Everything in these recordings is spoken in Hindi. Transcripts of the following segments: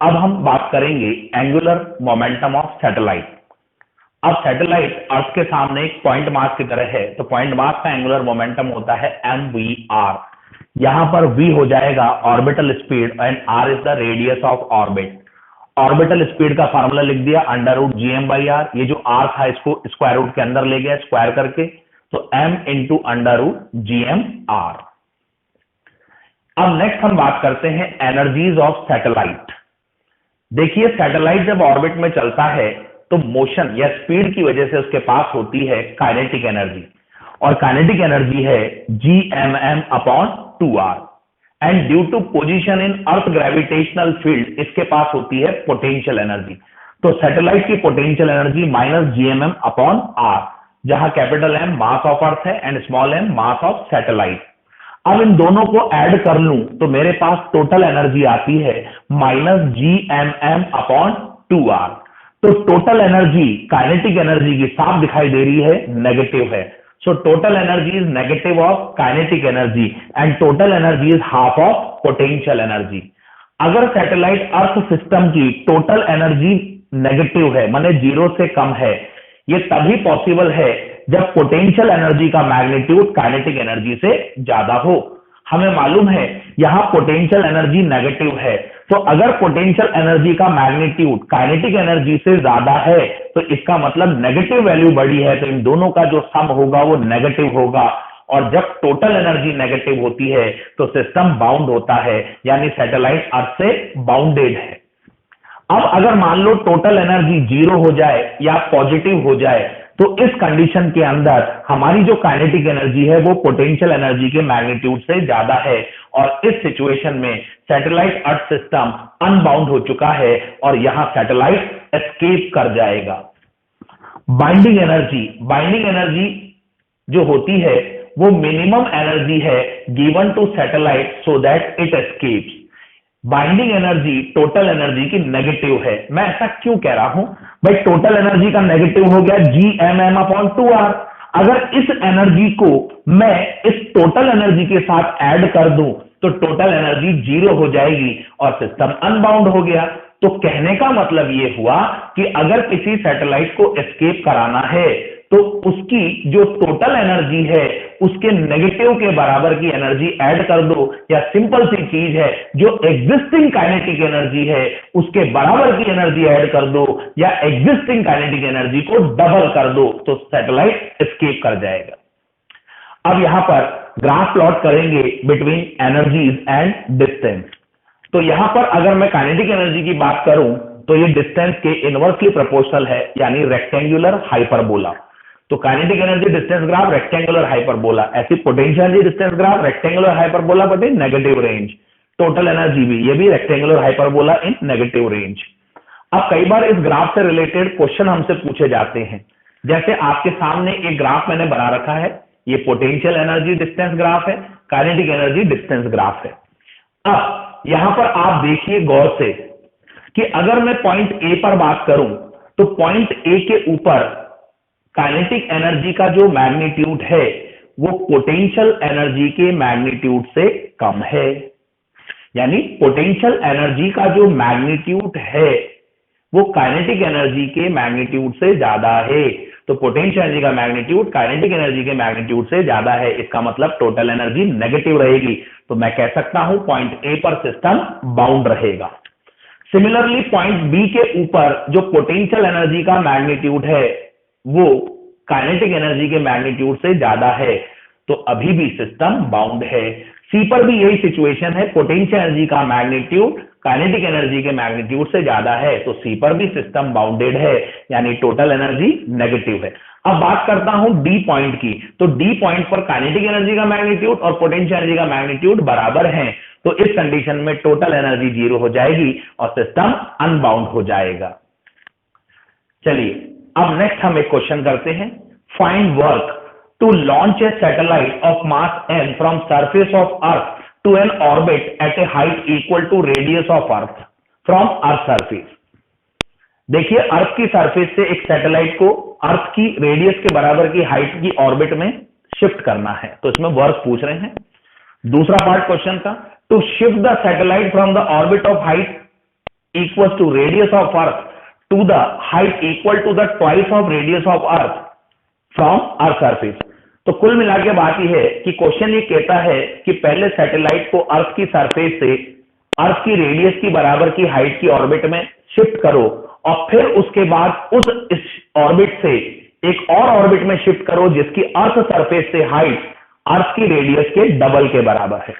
अब हम बात करेंगे एंगुलर मोमेंटम ऑफ सैटेलाइट। अब सैटेलाइट अर्थ के सामने एक पॉइंट मास की तरह है, तो पॉइंट मास का एंगुलर मोमेंटम होता है mvr। यहां पर v हो जाएगा orbital speed and r is the radius of orbit. Orbital speed का फार्मूला लिख दिया √gm/r। ये जो r था इसको स्क्वायर रूट के अंदर ले गया स्क्वायर करके, तो m इंटू √gm/r। अब नेक्स्ट हम बात करते हैं एनर्जीज ऑफ सैटेलाइट। देखिए सैटेलाइट जब ऑर्बिट में चलता है तो मोशन या स्पीड की वजह से उसके पास होती है काइनेटिक एनर्जी, और काइनेटिक एनर्जी है gmm/2r। And due to position in earth gravitational field इसके पास होती है पोटेंशियल एनर्जी। तो सैटेलाइट की पोटेंशियल एनर्जी -gmm/r, जहां capital M mass of earth है and small m mass of satellite. अब इन दोनों को ऐड कर लूं तो मेरे पास टोटल एनर्जी आती है -gmm/2r। तो टोटल एनर्जी काइनेटिक एनर्जी की साफ दिखाई दे रही है, नेगेटिव है। So total energy is negative of kinetic energy and total energy is half of potential energy. अगर सैटेलाइट अर्थ सिस्टम की टोटल एनर्जी नेगेटिव है, माने 0 से कम है, ये तभी पॉसिबल है जब पोटेंशियल एनर्जी का मैग्नीट्यूड काइनेटिक एनर्जी से ज्यादा हो। हमें मालूम है यहां पोटेंशियल एनर्जी नेगेटिव है, तो अगर पोटेंशियल एनर्जी का मैग्नीट्यूड काइनेटिक एनर्जी से ज्यादा है तो इसका मतलब नेगेटिव वैल्यू बड़ी है, तो इन दोनों का जो सम होगा वो नेगेटिव होगा। और जब टोटल एनर्जी नेगेटिव होती है तो सिस्टम बाउंड होता है, यानी सैटेलाइट अर्थ से बाउंडेड है। अब अगर मान लो टोटल एनर्जी 0 हो जाए या पॉजिटिव हो जाए, तो इस कंडीशन के अंदर हमारी जो काइनेटिक एनर्जी है वो पोटेंशियल एनर्जी के मैग्नीट्यूड से ज्यादा है, और इस सिचुएशन में सैटेलाइट अर्थ सिस्टम अनबाउंड हो चुका है और यहां सैटेलाइट एस्केप कर जाएगा। बाइंडिंग एनर्जी जो होती है वो मिनिमम एनर्जी है given to satellite so that it escapes. Binding energy total energy की नेगेटिव है। मैं ऐसा क्यों कह रहा हूं भाई? टोटल एनर्जी का नेगेटिव हो गया gmm/2r। अगर इस एनर्जी को मैं इस टोटल एनर्जी के साथ ऐड कर दूं तो टोटल एनर्जी 0 हो जाएगी और सिस्टम अनबाउंड हो गया। तो कहने का मतलब यह हुआ कि अगर किसी सैटेलाइट को एस्केप कराना है तो उसकी जो टोटल एनर्जी है उसके नेगेटिव के बराबर की एनर्जी ऐड कर दो, या सिंपल सी चीज है जो एग्जिस्टिंग काइनेटिक एनर्जी है उसके बराबर की एनर्जी ऐड कर दो, या एग्जिस्टिंग काइनेटिक एनर्जी को डबल कर दो, तो सैटेलाइट एस्केप कर जाएगा। अब यहां पर ग्राफ प्लॉट करेंगे बिटवीन एनर्जीज एंड डिस्टेंस। तो यहां पर अगर मैं काइनेटिक एनर्जी की बात करूं तो ये डिस्टेंस के इनवर्सली प्रोपोर्शनल है, यानी रेक्टेंगुलर हाइपरबोला। तो kinetic energy distance graph rectangular hyperbola, ऐसी potential energy distance graph rectangular hyperbola but in negative range. Total energy भी, ये भी rectangular hyperbola in negative range. अब कई बार इस ग्राफ से रिलेटेड क्वेश्चन हमसे पूछे जाते हैं, जैसे आपके सामने एक ग्राफ मैंने बना रखा है, ये पोटेंशियल एनर्जी डिस्टेंस ग्राफ है, काइनेटिक एनर्जी डिस्टेंस ग्राफ है। अब यहां पर आप देखिए गौर से कि अगर मैं पॉइंट ए पर बात करूं तो पॉइंट ए के ऊपर काइनेटिक एनर्जी का जो मैग्नीट्यूड है वो पोटेंशियल एनर्जी के मैग्नीट्यूड से कम है, यानी पोटेंशियल एनर्जी का जो मैग्नीट्यूड है वो काइनेटिक एनर्जी के मैग्नीट्यूड से ज्यादा है। तो पोटेंशियल एनर्जी का मैग्नीट्यूड काइनेटिक एनर्जी के मैग्नीट्यूड से ज्यादा है, इसका मतलब टोटल एनर्जी नेगेटिव रहेगी। तो मैं कह सकता हूं पॉइंट ए पर सिस्टम बाउंड रहेगा। सिमिलरली पॉइंट बी के ऊपर जो पोटेंशियल एनर्जी का मैग्नीट्यूड है वो काइनेटिक एनर्जी के मैग्नीट्यूड से ज्यादा है, तो अभी भी सिस्टम बाउंड है। सी पर भी यही सिचुएशन है, पोटेंशियल एनर्जी का मैग्नीट्यूड काइनेटिक एनर्जी के मैग्नीट्यूड से ज्यादा है, तो सी पर भी सिस्टम बाउंडेड है, यानी टोटल एनर्जी नेगेटिव है। अब बात करता हूं डी पॉइंट की, तो डी पॉइंट पर काइनेटिक एनर्जी का मैग्नीट्यूड और पोटेंशियल एनर्जी का मैग्नीट्यूड बराबर है, तो इस कंडीशन में टोटल एनर्जी 0 हो जाएगी और सिस्टम अनबाउंड हो जाएगा। चलिए अब नेक्स्ट हम एक क्वेश्चन करते हैं। Find work to launch a satellite of mass m from surface of earth to an orbit at a height equal to radius of earth from earth surface. देखिए अर्थ की सरफेस से एक सैटेलाइट को अर्थ की रेडियस के बराबर की हाइट की ऑर्बिट में शिफ्ट करना है, तो इसमें वर्क पूछ रहे हैं। दूसरा पार्ट क्वेश्चन का, to shift the satellite from the orbit of height equals to radius of earth to the height equal to the twice of radius of earth from earth surface। तो कुल मिला के बात यह है कि क्वेश्चन ये कहता है कि पहले सैटेलाइट को अर्थ की सरफेस से अर्थ की रेडियस की बराबर की हाइट की ऑर्बिट में शिफ्ट करो और फिर उसके बाद उस इस ऑर्बिट से एक और ऑर्बिट में शिफ्ट करो जिसकी अर्थ सरफेस से हाइट अर्थ की रेडियस के डबल के बराबर है।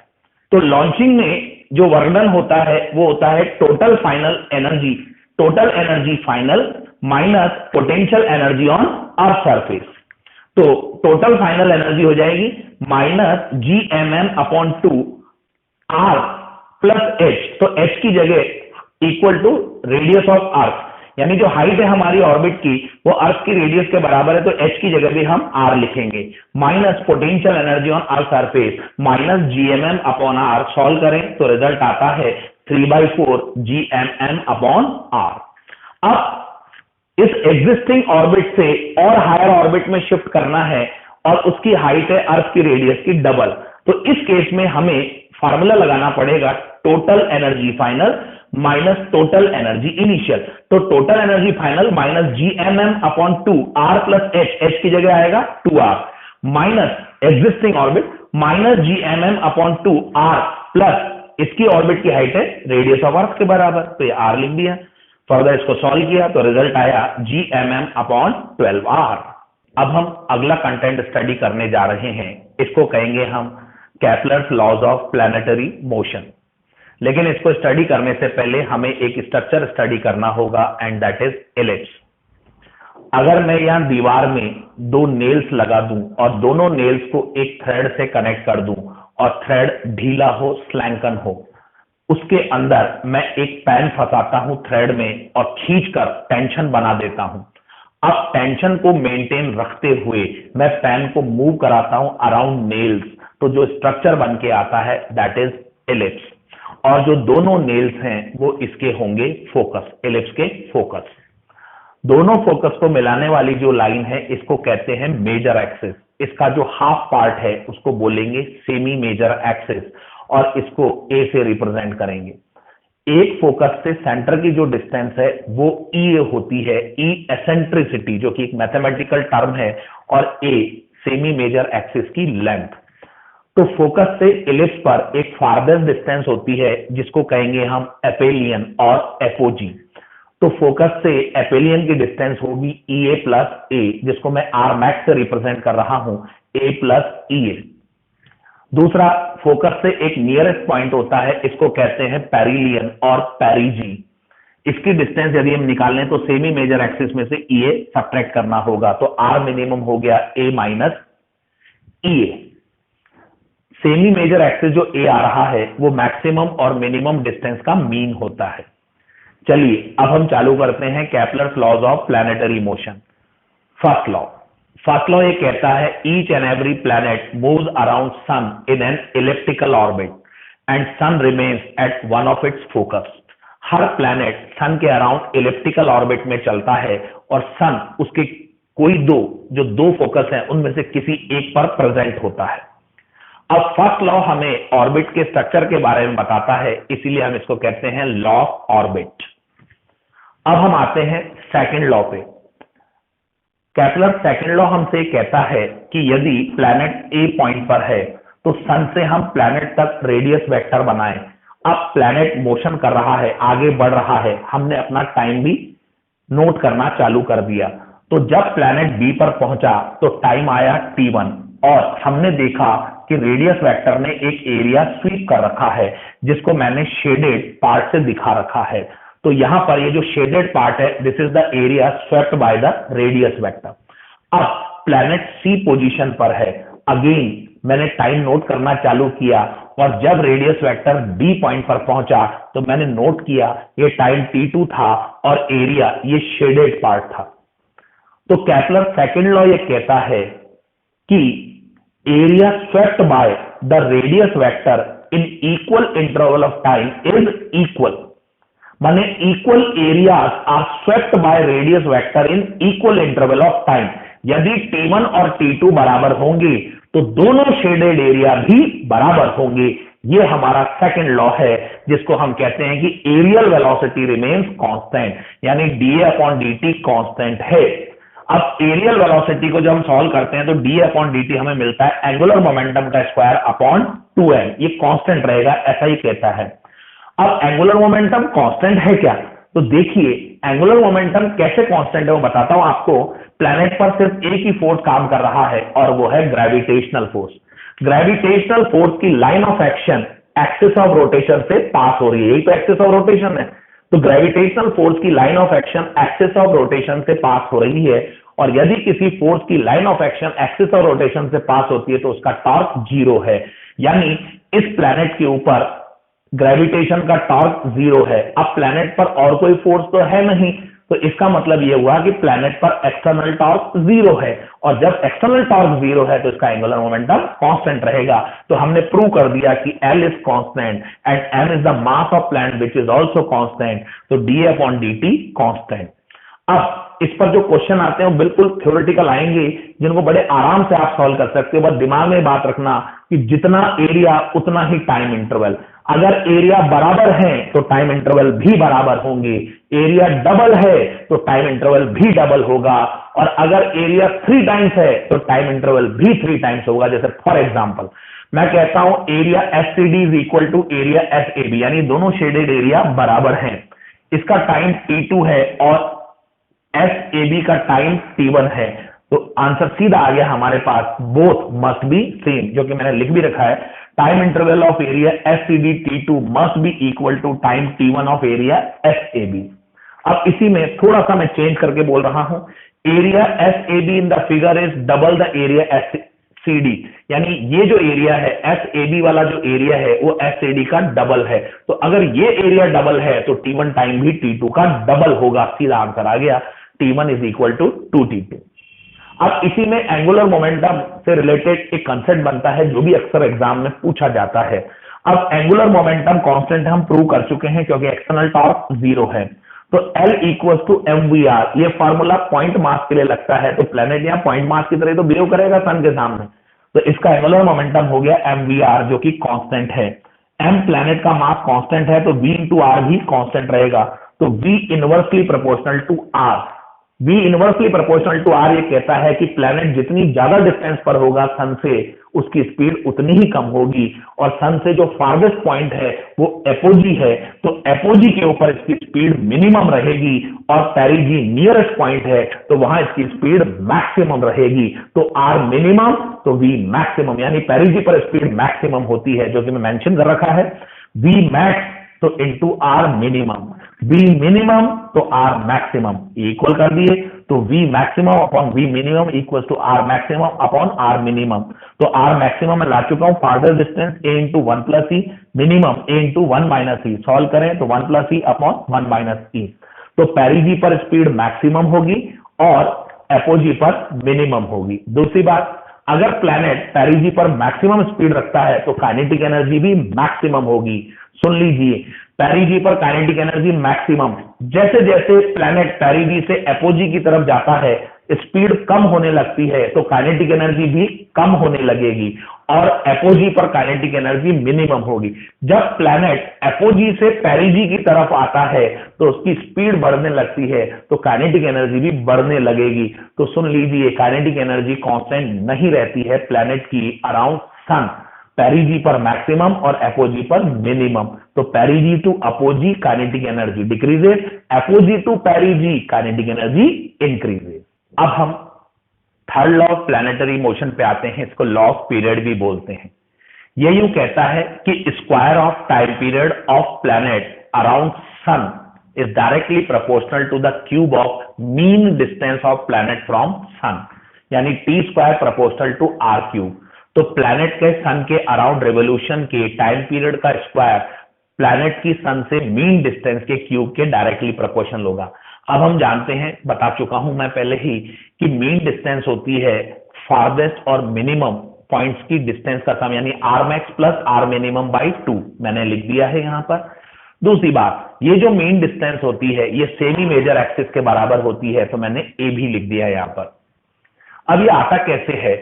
तो लॉन्चिंग में जो वर्णन होता है वो होता है total energy final minus potential energy on earth surface. तो टोटल फाइनल एनर्जी हो जाएगी minus Gmm/2 R plus H। तो H की जगह equal to radius of earth, यानी जो हाइट है हमारी ऑर्बिट की वो अर्थ की रेडियस के बराबर है, तो H की जगह भी हम R लिखेंगे, minus potential energy on earth surface minus Gmm/R। Solve करें तो रिजल्ट आता है 3/4 Gmm/R। अब इस एग्जिस्टिंग ऑर्बिट से और हायर ऑर्बिट में शिफ्ट करना है और उसकी हाइट है अर्थ की रेडियस की डबल। तो इस केस में हमें फार्मूला लगाना पड़ेगा total energy final minus total energy initial. तो total energy final minus Gmm/2 R plus H की जगह आएगा 2R minus existing orbit minus Gmm/2 R plus इसकी ऑर्बिट की हाइट है रेडियस ऑफ अर्थ के बराबर, तो ये R लिख दिया। फर्दर इसको सॉल्व किया तो रिजल्ट आया Gmm/12R। अब हम अगला कंटेंट स्टडी करने जा रहे हैं, इसको कहेंगे हम Kepler's laws of planetary motion. लेकिन इसको स्टडी करने से पहले हमें एक स्ट्रक्चर स्टडी करना होगा एंड दैट इज एलिप्स। अगर मैं यहां दीवार में दो नेल्स लगा दूं और दोनों नेल्स को एक थ्रेड से कनेक्ट कर दूं और थ्रेड ढीला हो, स्लैंकन हो, उसके अंदर मैं एक पेन फंसाता हूं थ्रेड में और खींचकर टेंशन बना देता हूं। अब टेंशन को मेंटेन रखते हुए मैं पेन को मूव कराता हूं अराउंड नेल्स, तो जो स्ट्रक्चर बन के आता है दैट इज एलिप्स। और जो दोनों नेल्स हैं वो इसके होंगे फोकस, एलिप्स के फोकस। दोनों फोकस को मिलाने वाली जो लाइन है इसको कहते हैं मेजर एक्सिस। इसका जो हाफ पार्ट है उसको बोलेंगे सेमी मेजर एक्सिस और इसको ए से रिप्रेजेंट करेंगे। एक फोकस से सेंटर की जो डिस्टेंस है वो ई होती है, ई एसेंट्रिसिटी जो कि एक मैथमेटिकल टर्म है, और ए सेमी मेजर एक्सिस की लेंथ। तो फोकस से इलिप्स पर एक फारदेस्ट डिस्टेंस होती है जिसको कहेंगे हम एपेलियन और एपोजी। तो फोकस से एपेलियन की डिस्टेंस होगी ई ए प्लस ए, जिसको मैं आर मैक्स से रिप्रेजेंट कर रहा हूं, ए प्लस ई ए। दूसरा, फोकस से एक नियरेस्ट पॉइंट होता है, इसको कहते हैं पेरिलियन और पेरिजी। इसकी डिस्टेंस यदि हम निकालें तो सेमी मेजर एक्सिस में से ई ए सब्ट्रैक्ट करना होगा, तो आर मिनिमम हो गया ए माइनस ई ए। सेमी मेजर एक्सिस जो ए आ रहा है वो मैक्सिमम और मिनिमम डिस्टेंस का मीन होता है। चलिए अब हम चालू करते हैं Kepler's laws of planetary motion. First law ये कहता है each and every planet moves around sun in an elliptical orbit and sun remains at one of its focus. हर प्लैनेट सन के अराउंड इलिप्टिकल ऑर्बिट में चलता है और सन उसके कोई दो फोकस हैं उनमें से किसी एक पर प्रेजेंट होता है। अब फर्स्ट लॉ हमें ऑर्बिट के स्ट्रक्चर के बारे में बताता है, इसीलिए हम इसको कहते हैं लॉ ऑफ ऑर्बिट। अब हम आते हैं सेकंड लॉ पे। केपलर सेकंड लॉ हमसे कहता है कि यदि प्लैनेट ए पॉइंट पर है तो सन से हम प्लैनेट तक रेडियस वेक्टर बनाएं। अब प्लैनेट मोशन कर रहा है, आगे बढ़ रहा है, हमने अपना टाइम भी नोट करना चालू कर दिया। तो जब प्लैनेट बी पर पहुंचा तो टाइम आया t1 और हमने देखा कि रेडियस वेक्टर ने एक एरिया स्वीप कर रखा है जिसको मैंने शेडेड पार्ट से दिखा रखा है। तो यहां पर ये जो शेडेड पार्ट है this is the area swept by the radius vector. अब प्लैनेट सी पोजीशन पर है, अगेन मैंने टाइम नोट करना चालू किया और जब रेडियस वेक्टर डी पॉइंट पर पहुंचा तो मैंने नोट किया ये टाइम t2 था और एरिया ये शेडेड पार्ट था। तो केपलर सेकंड लॉ ये कहता है कि area swept by the radius vector in equal interval of time is equal, माने equal areas are swept by radius vector in equal interval of time. यदि t1 और t2 बराबर होंगे तो दोनों शेडेड एरिया भी बराबर होंगे, ये हमारा सेकंड लॉ है, जिसको हम कहते हैं कि एरियल वेलोसिटी रिमेन्स कांस्टेंट, यानी डीए अपॉन dt कांस्टेंट है। अब एरियल वेलोसिटी को जब हम सॉल्व करते हैं तो डी अपॉन dt हमें मिलता है एंगुलर मोमेंटम का स्क्वायर अपॉन 2m, ये कांस्टेंट रहेगा, ऐसा ही कहता है। अब एंगुलर मोमेंटम कांस्टेंट है क्या? तो देखिए एंगुलर मोमेंटम कैसे कांस्टेंट है वो बताता हूं आपको। प्लैनेट पर सिर्फ एक ही फोर्स काम कर रहा है और वो है ग्रेविटेशनल फोर्स। ग्रेविटेशनल फोर्स की line of action axis of rotation से पास हो रही है, यही तो एक्सिस ऑफ रोटेशन है। तो ग्रेविटेशनल फोर्स की line of action axis of rotation से पास हो रही है, और यदि किसी फोर्स की line of action axis of rotation से पास होती है तो उसका टॉर्क 0 है, यानी इस प्लैनेट के ऊपर ग्रेविटेशन का टॉर्क 0 है। अब प्लैनेट पर और कोई फोर्स तो है नहीं, तो इसका मतलब यह हुआ कि प्लैनेट पर एक्सटर्नल टॉर्क 0 है, और जब एक्सटर्नल टॉर्क 0 है तो इसका एंगुलर मोमेंटम कांस्टेंट रहेगा। तो हमने प्रूव कर दिया कि L is constant and m is the mass of planet which is also constant, तो d अपॉन dt कांस्टेंट। अब इस पर जो क्वेश्चन आते हैं वो बिल्कुल थ्योरेटिकल आएंगे, जिनको बड़े आराम से आप सॉल्व कर सकते हो। बस दिमाग में बात रखना कि जितना एरिया उतना ही टाइम इंटरवल। अगर एरिया बराबर है तो टाइम इंटरवल भी बराबर होंगे, एरिया डबल है तो टाइम इंटरवल भी डबल होगा, और अगर एरिया 3 टाइम्स है तो टाइम इंटरवल भी 3 टाइम्स होगा। जैसे फॉर एग्जांपल मैं कहता हूं area SCD is equal to area SAB, यानी दोनों शेडेड एरिया बराबर हैं, इसका टाइम T2 है और SAB का टाइम T1 है, तो आंसर सीधा आ गया हमारे पास, बोथ मस्ट बी सेम, जो कि मैंने लिख भी रखा है। Time interval of area SCD T2 must be equal to time T1 of area SAB। अब इसी में थोड़ा सा मैं चेंज करके बोल रहा हूं, area SAB in the figure is double the area SCD, यानी ये जो एरिया है SAB वाला जो एरिया है वो SAD का डबल है। तो अगर ये एरिया डबल है तो T1 टाइम भी T2 का डबल होगा, सीधा आंसर आ गया, T1 is equal to 2T2। अब इसी में एंगुलर मोमेंटम से रिलेटेड एक कंसेप्ट बनता है जो भी अक्सर एग्जाम में पूछा जाता है। अब एंगुलर मोमेंटम कांस्टेंट हम प्रूव कर चुके हैं क्योंकि एक्सटर्नल टॉर्क 0 है, तो L इक्वल टू mvr, ये फॉर्मूला पॉइंट मास के लिए लगता है, तो प्लेनेट यहां पॉइंट मास की तरह तो बिहेव करेगा सन के सामने, तो इसका एंगुलर मोमेंटम हो गया mvr, जो कि कांस्टेंट है। m प्लेनेट का मास कांस्टेंट है तो v इंटू आर भी कांस्टेंट रहेगा, तो v inversely proportional to r। v inversely proportional to r ये कहता है कि प्लेनेट जितनी ज्यादा डिस्टेंस पर होगा सन से उसकी स्पीड उतनी ही कम होगी, और सन से जो फारवेस्ट पॉइंट है वो एपोजी है, तो एपोजी के ऊपर इसकी स्पीड मिनिमम रहेगी, और पेरिजी नियरेस्ट पॉइंट है तो वहां इसकी स्पीड मैक्सिमम रहेगी। तो r मिनिमम तो v मैक्सिमम, यानी पेरिजी पर स्पीड मैक्सिमम होती है, जो कि मैं मेंशन कर रखा है, v मैक्स तो into R minimum, v minimum तो r मैक्सिमम, इक्वल कर दिए, तो v maximum upon v minimum equal to r maximum upon r minimum. तो r मैक्सिमम में ला चुका हूं, farther distance a into 1 plus E, minimum a into 1 minus E, solve करें तो 1 plus E upon 1 minus E, तो पेरिजी पर स्पीड मैक्सिमम होगी और एपोजी पर मिनिमम होगी। दूसरी बात, अगर प्लैनेट पेरिजी पर मैक्सिमम स्पीड रखता है तो काइनेटिक एनर्जी भी मैक्सिमम होगी। सुन लीजिए, पेरिजी पर काइनेटिक एनर्जी मैक्सिमम, जैसे जैसे प्लैनेट पेरिजी से एपोजी की तरफ जाता है स्पीड कम होने लगती है तो काइनेटिक एनर्जी भी कम होने लगेगी, और एपोजी पर काइनेटिक एनर्जी मिनिमम होगी। जब प्लैनेट एपोजी से पेरिजी की तरफ आता है तो उसकी स्पीड बढ़ने लगती है तो काइनेटिक एनर्जी भी बढ़ने लगेगी। तो सुन लीजिए, काइनेटिक एनर्जी कांस्टेंट नहीं रहती है प्लैनेट की अराउंड सन, पेरिजी पर मैक्सिमम और एपोजी पर मिनिमम। तो perigee to apogee kinetic energy decreases, apogee to perigee kinetic energy increases. अब हम third law of planetary motion पे आते हैं, इसको लॉ ऑफ पीरियड भी बोलते हैं। ये यूं कहता है कि square of time period of planet around sun is directly proportional to the cube of mean distance of planet from sun, यानी T square proportional to R cube. तो प्लैनेट के सन के अराउंड रेवोल्यूशन के टाइम पीरियड का स्क्वायर प्लैनेट की सन से मीन डिस्टेंस के क्यूब के डायरेक्टली प्रोपोर्शनल होगा। अब हम जानते हैं, बता चुका हूं मैं पहले ही, कि मीन डिस्टेंस होती है फारदेस्ट और मिनिमम पॉइंट्स की डिस्टेंस का सम, यानी R max plus R minimum by 2, मैंने लिख दिया है यहां पर। दूसरी बात, ये जो मीन डिस्टेंस होती है ये सेमी मेजर एक्सिस के बराबर होती है, तो मैंने ए भी लिख दिया है यहां पर। अब ये आता कैसे है,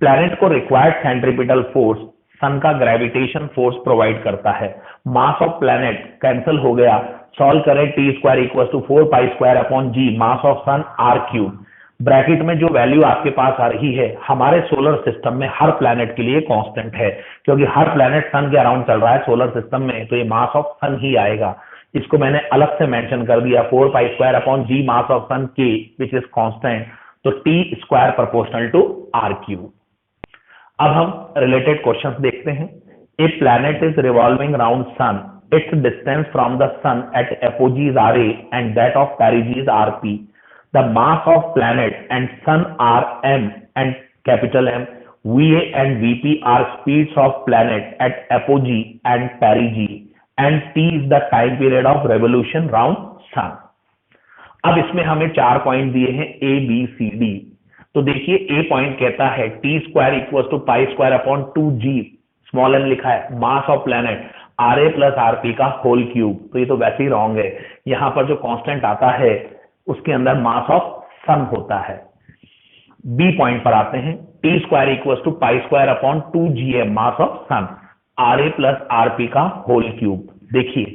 प्लैनेट को रिक्वायर्ड सेंट्रीपिटल फोर्स सन का ग्रेविटेशन फोर्स प्रोवाइड करता है। मास ऑफ प्लैनेट कैंसिल हो गया, सॉल्व करें T square equal to 4 pi square upon G mass of sun R cube. Bracket में जो वैल्यू आपके पास आ रही है हमारे सोलर सिस्टम में हर प्लैनेट के लिए कांस्टेंट है, क्योंकि हर प्लैनेट सन के अराउंड चल रहा है सोलर सिस्टम में, तो ये मास ऑफ सन ही आएगा। इसको मैंने अलग से मेंशन कर दिया 4 pi square upon G mass of sun के विच इज कांस्टेंट, तो T square proportional to R cube. अब हम रिलेटेड क्वेश्चंस देखते हैं। A planet is revolving round sun, its distance from the sun at apogees R A and that of perigees R P. The mass of planet and sun are m and capital M. Va and Vp are speeds of planet at apogee and perigee, and t is the time period of revolution round sun. अब इसमें हमें 4 पॉइंट दिए हैं A, B, C, D। तो देखिए A पॉइंट कहता है T square equal to pi square upon 2g, small n लिखा है, mass of planet R A plus R P का होल क्यूब। तो ये तो वैसे ही रॉन्ग है, यहां पर जो कांस्टेंट आता है उसके अंदर मास ऑफ सन होता है। बी पॉइंट पर आते हैं, T square equal to pi square upon 2gm mass of sun, R A plus R P का होल क्यूब। देखिए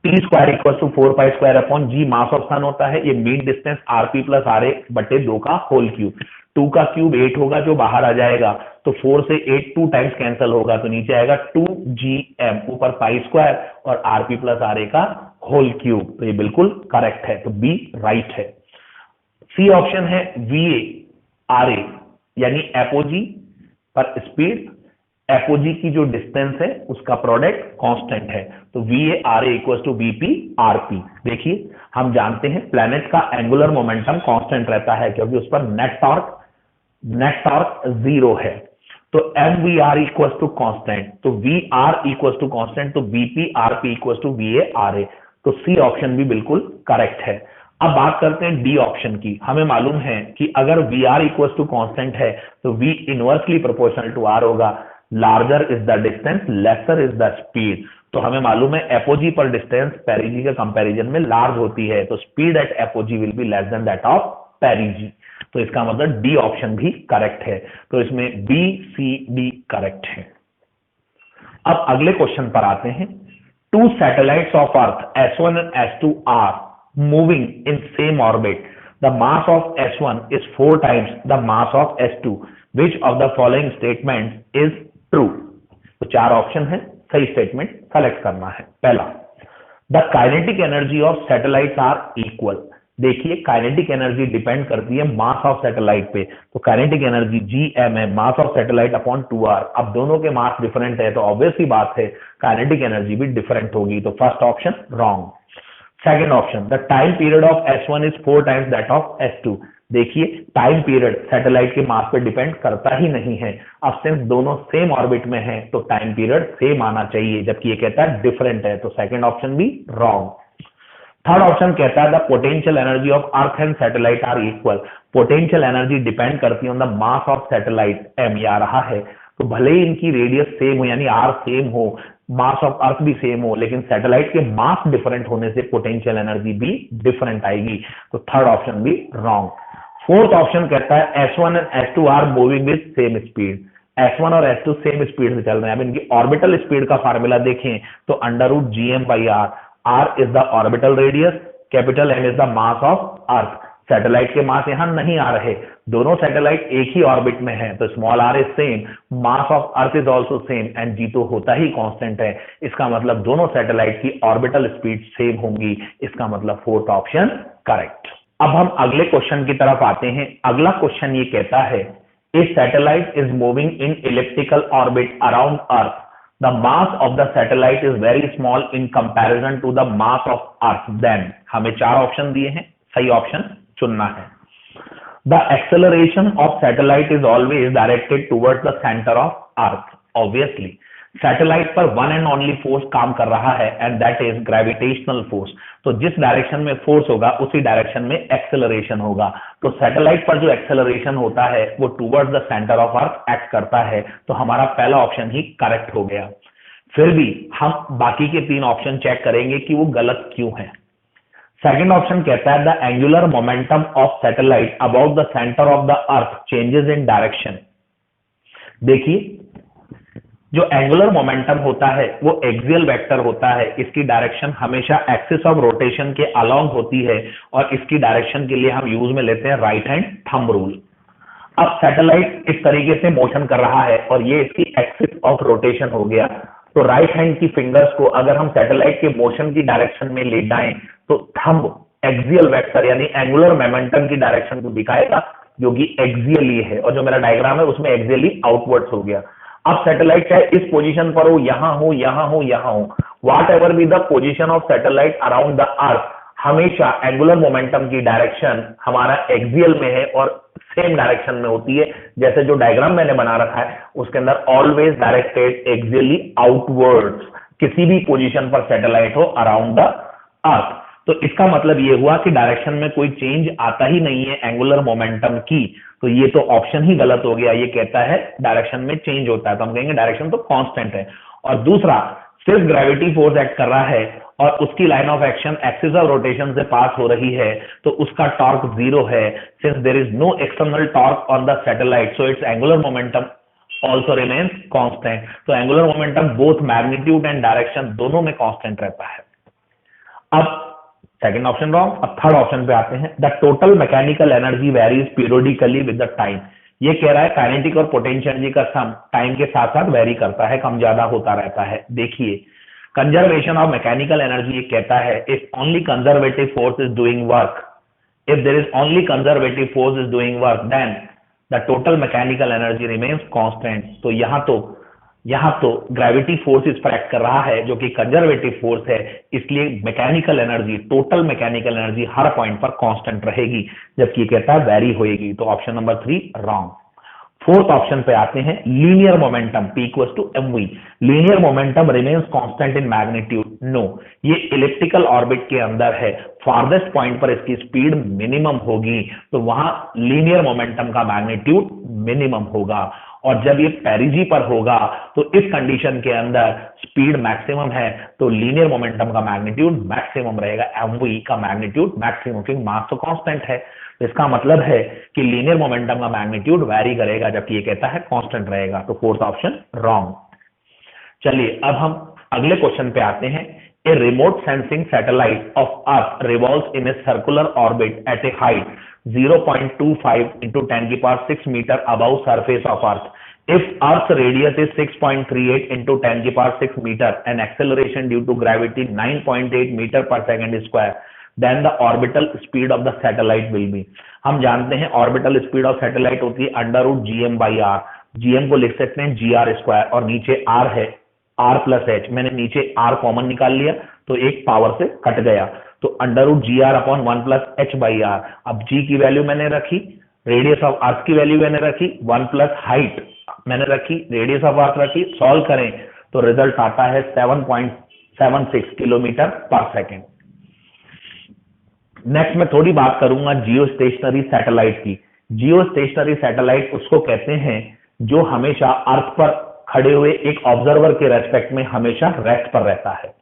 T square equal to 4 pi square upon G mass of sun होता है, ये mean distance RP plus R A बटे 2 का होल क्यूब। 2 का क्यूब 8 होगा जो बाहर आ जाएगा, तो 4 से 8 2 टाइम्स कैंसिल होगा, तो नीचे आएगा 2gm, ऊपर पाई स्क्वायर और आरपी प्लस आर ए का होल क्यूब। तो ये बिल्कुल करेक्ट है, तो बी राइट है। सी ऑप्शन है वीए आर ए, यानी एपोजी पर स्पीड, एपोजी की जो डिस्टेंस है उसका प्रोडक्ट कांस्टेंट है, तो VA R A equal to VP RP. देखिए हम जानते हैं प्लैनेट का एंगुलर मोमेंटम कांस्टेंट रहता है क्योंकि उस पर नेट टॉर्क 0 है, तो M V R equal to constant, तो V R equal to constant, तो VP RP equal to V A R A. तो सी ऑप्शन भी बिल्कुल करेक्ट है। अब बात करते हैं डी ऑप्शन की। हमें मालूम है कि अगर V R equal to constant है तो V inversely proportional to R होगा, larger is the distance lesser is the speed. तो हमें मालूम है एपोजी पर डिस्टेंस पेरिजी के कंपैरिजन में लार्ज होती है, तो speed at apogee will be less than that of पेरिजी। तो इसका मतलब डी ऑप्शन भी करेक्ट है, तो इसमें बी सी डी करेक्ट है। अब अगले क्वेश्चन पर आते हैं। Two satellites of earth S1 and S2 are moving in same orbit. The mass of S1 is 4 times the mass of S2. Which of the following statements is true? तो 4 ऑप्शन है, सही स्टेटमेंट सेलेक्ट करना है। पहला, the kinetic energy of satellites are equal. देखिए काइनेटिक एनर्जी डिपेंड करती है मास ऑफ सैटेलाइट पे, तो काइनेटिक एनर्जी Gm है, mass of satellite upon 2r। अब दोनों के मास डिफरेंट है तो ऑब्वियस ही बात है काइनेटिक एनर्जी भी डिफरेंट होगी, तो first option wrong. Second option, the time period of S1 is 4 times that of S2। देखिए टाइम पीरियड सैटेलाइट के मास पे डिपेंड करता ही नहीं है, अब सिंस दोनों सेम ऑर्बिट में हैं तो टाइम पीरियड सेम आना चाहिए, जबकि ये कहता है डिफरेंट है, तो सेकंड ऑप्शन भी रॉन्ग। थर्ड ऑप्शन कहता है the potential energy of earth and satellite are equal. Potential energy depend करती है on the mass of satellite, m आ रहा है, तो भले ही इनकी रेडियस सेम हो यानी r सेम हो, मास ऑफ अर्थ भी सेम हो, लेकिन सैटेलाइट के मास डिफरेंट होने से पोटेंशियल एनर्जी भी डिफरेंट आएगी, तो थर्ड ऑप्शन भी रॉन्ग। फोर्थ ऑप्शन कहता है S1 and S2 are moving with same speed. S1 और S2 सेम स्पीड से चल रहे हैं। अब इनकी ऑर्बिटल स्पीड का फार्मूला देखें तो under root GM/r, r is the orbital radius, capital M is the mass of earth। Satellite के मास यहां नहीं आ रहे, दोनों सैटेलाइट एक ही ऑर्बिट में है, तो small r is same, mass of earth is also same and G तो होता ही कांस्टेंट है। इसका मतलब दोनों सैटेलाइट की ऑर्बिटल स्पीड सेम होंगी, इसका मतलब फोर्थ ऑप्शन करेक्ट। अब हम अगले क्वेश्चन की तरफ आते हैं। अगला क्वेश्चन ये कहता है a satellite is moving in elliptical orbit around earth, the mass of the satellite is very small in comparison to the mass of earth, then हमें 4 ऑप्शन दिए हैं, सही ऑप्शन चुनना है। the acceleration of satellite is always directed towards the center of earth, obviously satellite पर वन एंड ओनली फोर्स काम कर रहा है and that is gravitational force. तो जिस डायरेक्शन में फोर्स होगा उसी डायरेक्शन में एक्सेलरेशन होगा, तो सैटेलाइट पर जो एक्सेलरेशन होता है वो towards the centre of earth act करता है, तो हमारा पहला ऑप्शन ही करेक्ट हो गया। फिर भी हम बाकी के 3 ऑप्शन चेक करेंगे कि वो गलत क्यों है। सेकंड ऑप्शन कहता है the angular momentum of satellite about the centre of the earth changes in direction. देखिए जो एंगुलर मोमेंटम होता है वो एक्सियल वेक्टर होता है, इसकी डायरेक्शन हमेशा एक्सिस ऑफ रोटेशन के अलोंग होती है और इसकी डायरेक्शन के लिए हम यूज में लेते हैं राइट हैंड थंब रूल। अब सैटेलाइट इस तरीके से मोशन कर रहा है और ये इसकी एक्सिस ऑफ रोटेशन हो गया, तो राइट हैंड की फिंगर्स को अगर हम सैटेलाइट के मोशन की डायरेक्शन में ले जाएं तो थंब एक्सियल वेक्टर यानी एंगुलर मोमेंटम की डायरेक्शन को दिखाएगा जो कि एक्सियली है, और जो मेरा डायग्राम है उसमें एक्सियली आउटवर्ड्स हो गया। अब सैटेलाइट चाहे इस पोजीशन पर हो, यहां हो, यहां हो, यहां हो, what ever be the position of satellite around the earth, हमेशा एंगुलर मोमेंटम की डायरेक्शन हमारा एक्सियल में है और सेम डायरेक्शन में होती है। जैसे जो डायग्राम मैंने बना रखा है उसके अंदर ऑलवेज डायरेक्टेड एक्सियली आउटवर्ड्स, किसी भी पोजीशन पर सैटेलाइट हो अराउंड द अर्थ। तो इसका मतलब ये हुआ कि डायरेक्शन में कोई चेंज आता ही नहीं है एंगुलर मोमेंटम की, तो ये तो ऑप्शन ही गलत हो गया। ये कहता है डायरेक्शन में चेंज होता है, तो हम कहेंगे डायरेक्शन तो कांस्टेंट है। और दूसरा, सिर्फ ग्रेविटी फोर्स एक्ट कर रहा है और उसकी line of action axis of rotation से पास हो रही है, तो उसका टॉर्क जीरो है। Since there is no external torque on the satellite, so its angular momentum also remains constant. तो angular momentum both magnitude and direction दोनों में कांस्टेंट रहता है। अब सेकंड ऑप्शन रॉन्ग। अब थर्ड ऑप्शन पे आते हैं। The total mechanical energy varies periodically with the time. ये कह रहा है काइनेटिक और पोटेंशियल एनर्जी का सम टाइम के साथ साथ वेरी करता है, कम ज्यादा होता रहता है। देखिए, कंजर्वेशन ऑफ मैकेनिकल एनर्जी ये कहता है if only conservative force is doing work, if there is only conservative force is doing work then the total mechanical energy remains constant. तो यहां तो ग्रेविटी फोर्स इस पर एक्ट कर रहा है जो कि कंजर्वेटिव फोर्स है, इसलिए mechanical energy, total mechanical energy हर पॉइंट पर कांस्टेंट रहेगी, जबकि ये कहता है वेरी होएगी। तो option number 3 wrong. Fourth option पे आते हैं। Linear momentum P equals to mv, linear momentum remains constant in magnitude. No, ये इलिप्टिकल ऑर्बिट के अंदर है, फारदेस्ट पॉइंट पर इसकी स्पीड मिनिमम होगी, तो वहां लीनियर मोमेंटम का मैग्नीट्यूड मिनिमम होगा। और जब ये पेरिजी पर होगा तो इस कंडीशन के अंदर स्पीड मैक्सिमम है, तो लीनियर मोमेंटम का मैग्नीट्यूड मैक्सिमम रहेगा, mv का मैग्नीट्यूड मैक्सिमम, क्योंकि मास तो कांस्टेंट है। इसका मतलब है कि लीनियर मोमेंटम का मैग्नीट्यूड वैरी करेगा, जबकि ये कहता है कांस्टेंट रहेगा। तो फोर्थ ऑप्शन रॉन्ग। चलिए अब हम अगले क्वेश्चन पे आते हैं। A remote sensing satellite of earth revolves in a circular orbit at a height 0.25 into 10 की power 6 metre above surface of earth. If earth radius is 6.38 into 10 की power 6 metre and acceleration due to gravity 9.8 metre per second square, then the orbital speed of the satellite will be. हम जानते हैं ऑर्बिटल स्पीड ऑफ सैटेलाइट होती है √gm/r। gm को लिख सकते हैं gr स्क्वायर, और नीचे r है r+h। मैंने नीचे r कॉमन निकाल लिया तो एक पावर से कट गया, तो √gr/1+h/r। अब g की वैल्यू मैंने रखी, रेडियस ऑफ अर्थ की वैल्यू मैंने रखी, 1+ हाइट मैंने रखी, रेडियस ऑफ अर्थ रखी, सॉल्व करें तो रिजल्ट आता है 7.76 किलोमीटर पर सेकेंड। नेक्स्ट मैं थोड़ी बात करूंगा जियो स्टेशनरी सैटेलाइट की। जियो स्टेशनरी सैटेलाइट उसको कहते हैं जो हमेशा अर्थ पर खड़े हुए एक ऑब्जर्वर के रेस्पेक्ट में हमेशा रेस्ट पर रहता है।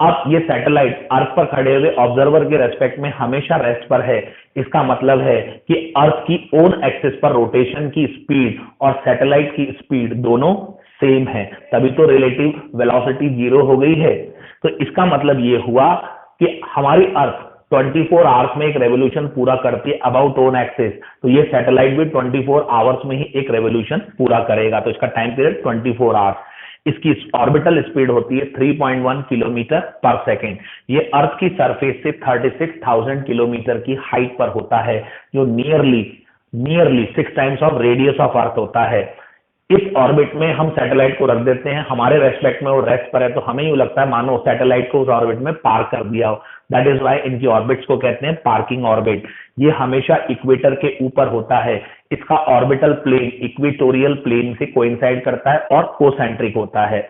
अब ये सैटेलाइट अर्थ पर खड़े हुए ऑब्जर्वर के रेस्पेक्ट में हमेशा रेस्ट पर है, इसका मतलब है कि अर्थ की ओन एक्सिस पर रोटेशन की स्पीड और सैटेलाइट की स्पीड दोनों सेम है, तभी तो रिलेटिव वेलोसिटी 0 हो गई है। तो इसका मतलब ये हुआ कि हमारी अर्थ 24 आवर्स में एक रेवोल्यूशन पूरा करती है अबाउट ओन एक्सिस, तो ये सैटेलाइट भी 24 आवर्स में ही एक रेवोल्यूशन पूरा करेगा, तो इसका टाइम पीरियड 24 आवर्स। इसकी ऑर्बिटल स्पीड होती है 3.1 किलोमीटर पर सेकेंड। ये अर्थ की सरफेस से 36,000 किलोमीटर की हाइट पर होता है, जो nearly 6 times of radius of अर्थ होता है। इस ऑर्बिट में हम सैटेलाइट को रख देते हैं, हमारे रेस्पेक्ट में वो रेस्ट पर है, तो हमें यूं लगता है मानो सैटेलाइट को उस ऑर्बिट में पार्क कर दिया हो। दैट इज वाई इनकी ऑर्बिट्स को कहते हैं पार्किंग ऑर्बिट। ये हमेशा इक्वेटर के ऊपर होता है, इसका ऑर्बिटल प्लेन इक्वेटोरियल प्लेन से कोइंसाइड करता है और कोसेंट्रिक होता है।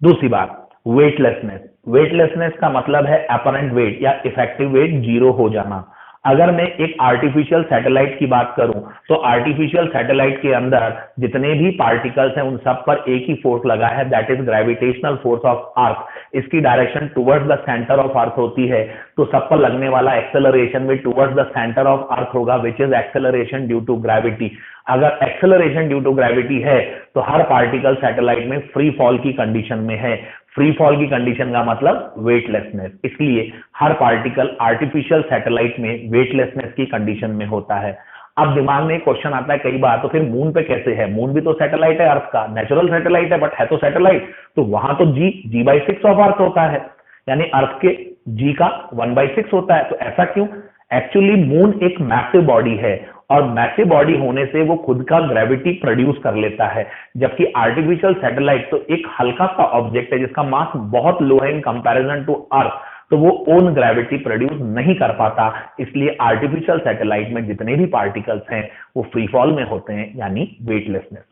दूसरी बात, वेटलेसनेस। वेटलेसनेस का मतलब है अपरेंट वेट या इफेक्टिव वेट 0 हो जाना। अगर मैं एक आर्टिफिशियल सैटेलाइट की बात करूं तो आर्टिफिशियल सैटेलाइट के अंदर जितने भी पार्टिकल्स हैं उन सब पर एक ही फोर्स लगा है, that is gravitational force of earth. इसकी direction towards the centre of earth होती है, तो तो सब पर लगने वाला एक्सेलरेशन भी towards the centre of earth होगा, which is acceleration due to gravity. अगर एक्सेलरेशन ड्यू टू ग्रेविटी है तो हर पार्टिकल सैटेलाइट में फ्री फॉल की कंडीशन में है। फ्री फॉल की कंडीशन का मतलब वेटलेसनेस, इसलिए हर पार्टिकल आर्टिफिशियल सैटेलाइट में वेटलेसनेस की कंडीशन में होता है। अब दिमाग में एक क्वेश्चन आता है कई बार, तो फिर मून पे कैसे है? मून भी तो सैटेलाइट है अर्थ का, नेचुरल सैटेलाइट है बट है तो सैटेलाइट, तो वहां तो G/6 ऑफ अर्थ होता है, यानी अर्थ के G का 1/6 होता है। तो ऐसा क्यों? एक्चुअली मून एक मैसिव बॉडी है और मैसिव बॉडी होने से वो खुद का ग्रेविटी प्रोड्यूस कर लेता है, जबकि आर्टिफिशियल सैटेलाइट तो एक हल्का सा ऑब्जेक्ट है जिसका मास बहुत लो है इन कंपैरिजन टू अर्थ, तो वो ओन ग्रेविटी प्रोड्यूस नहीं कर पाता। इसलिए आर्टिफिशियल सैटेलाइट में जितने भी पार्टिकल्स हैं वो फ्री फॉल में होते हैं, यानी वेटलेसनेस।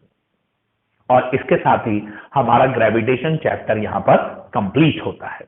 और इसके साथ ही हमारा ग्रेविटेशन चैप्टर यहां पर कंप्लीट होता है।